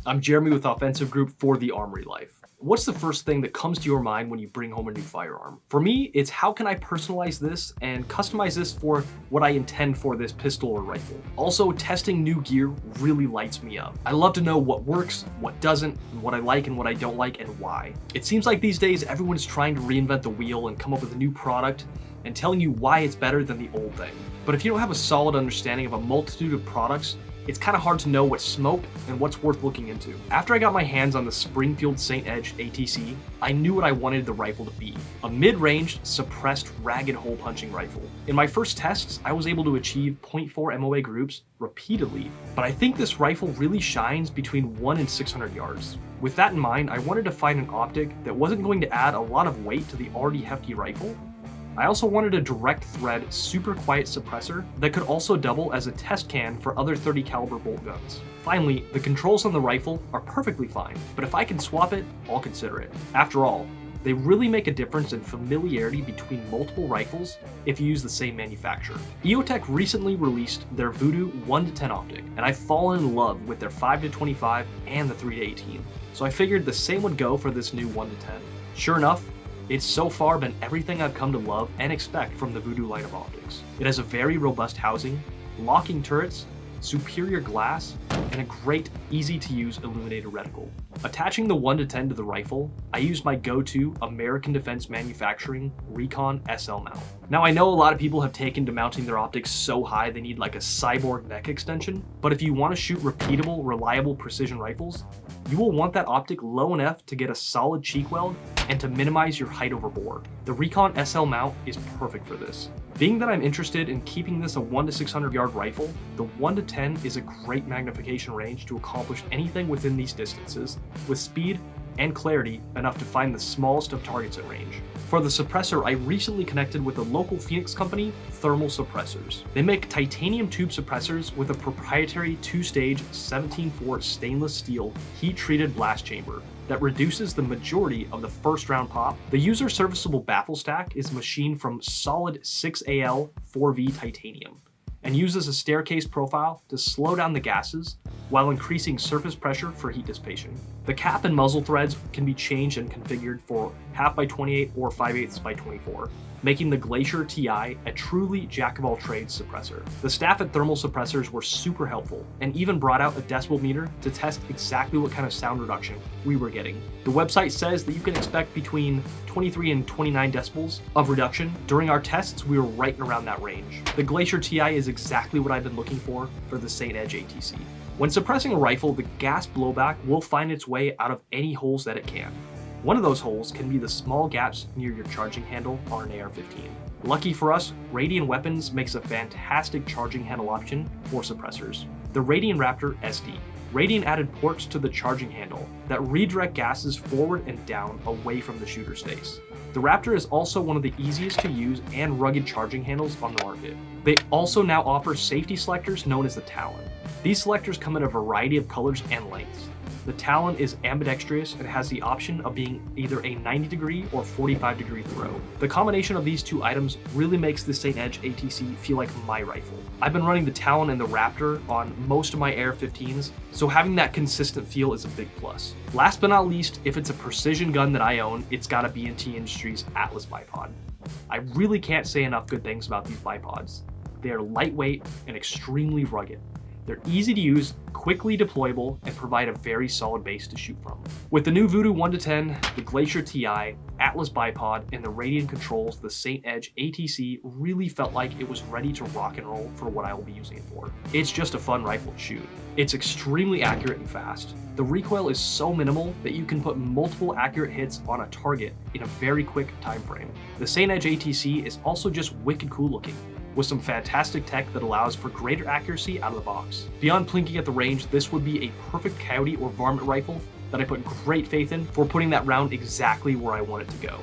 I'm Jeremy with Offensive Group for the Armory Life. What's the first thing that comes to your mind when you bring home a new firearm? For me, it's how can I personalize this and customize this for what I intend for this pistol or rifle. Also, testing new gear really lights me up. I love to know what works, what doesn't, and what I like and what I don't like and why. It seems like these days everyone's trying to reinvent the wheel and come up with a new product and telling you why it's better than the old thing. But if you don't have a solid understanding of a multitude of products, it's kind of hard to know what's smoke and what's worth looking into. After I got my hands on the Springfield Saint Edge ATC, I knew what I wanted the rifle to be. A mid-range, suppressed, ragged hole-punching rifle. In my first tests, I was able to achieve .4 MOA groups repeatedly, but I think this rifle really shines between 1 and 600 yards. With that in mind, I wanted to find an optic that wasn't going to add a lot of weight to the already hefty rifle. I also wanted a direct thread, super quiet suppressor that could also double as a test can for other .30 caliber bolt guns. Finally, the controls on the rifle are perfectly fine, but if I can swap it, I'll consider it. After all, they really make a difference in familiarity between multiple rifles if you use the same manufacturer. EOTech recently released their Voodoo 1-10 optic, and I've fallen in love with their 5-25 and the 3-18. So I figured the same would go for this new 1-10. Sure enough, it's so far been everything I've come to love and expect from the Voodoo line of optics. It has a very robust housing, locking turrets, superior glass, and a great, easy-to-use illuminated reticle. Attaching the 1-10 to the rifle, I used my go-to American Defense Manufacturing Recon SL mount. Now I know a lot of people have taken to mounting their optics so high they need like a cyborg neck extension, but if you want to shoot repeatable, reliable precision rifles, you will want that optic low enough to get a solid cheek weld and to minimize your height over bore. The Recon SL mount is perfect for this. Being that I'm interested in keeping this a 1 to 600 yard rifle, the 1-10 is a great magnification range to accomplish anything within these distances with speed and clarity enough to find the smallest of targets at range. For the suppressor, I recently connected with a local Phoenix company, Thermal Suppressors. They make titanium tube suppressors with a proprietary 2-stage 17-4 stainless steel heat-treated blast chamber that reduces the majority of the first round pop. The user serviceable baffle stack is machined from solid 6AL 4V titanium and uses a staircase profile to slow down the gases while increasing surface pressure for heat dissipation. The cap and muzzle threads can be changed and configured for 1/2x28 or 5/8x24, making the Glacier TI a truly jack-of-all-trades suppressor. The staff at Thermal Suppressors were super helpful and even brought out a decibel meter to test exactly what kind of sound reduction we were getting. The website says that you can expect between 23 and 29 decibels of reduction. During our tests, we were right around that range. The Glacier TI is exactly what I've been looking for the Saint Edge ATC. When suppressing a rifle, the gas blowback will find its way out of any holes that it can. One of those holes can be the small gaps near your charging handle on an AR-15. Lucky for us, Radian Weapons makes a fantastic charging handle option for suppressors. The Radian Raptor SD. Radian added ports to the charging handle that redirect gases forward and down away from the shooter's face. The Raptor is also one of the easiest to use and rugged charging handles on the market. They also now offer safety selectors known as the Talon. These selectors come in a variety of colors and lengths. The Talon is ambidextrous and has the option of being either a 90-degree or 45-degree throw. The combination of these two items really makes the Saint Edge ATC feel like my rifle. I've been running the Talon and the Raptor on most of my AR-15s, so having that consistent feel is a big plus. Last but not least, if it's a precision gun that I own, it's gotta be B&T Industries Atlas bipod. I really can't say enough good things about these bipods. They are lightweight and extremely rugged. They're easy to use, quickly deployable, and provide a very solid base to shoot from. With the new Voodoo 1-10, the Glacier TI, Atlas bipod, and the Radian controls, the Saint Edge ATC really felt like it was ready to rock and roll for what I will be using it for. It's just a fun rifle to shoot. It's extremely accurate and fast. The recoil is so minimal that you can put multiple accurate hits on a target in a very quick time frame. The Saint Edge ATC is also just wicked cool looking, with some fantastic tech that allows for greater accuracy out of the box. Beyond plinking at the range, this would be a perfect coyote or varmint rifle that I put great faith in for putting that round exactly where I want it to go.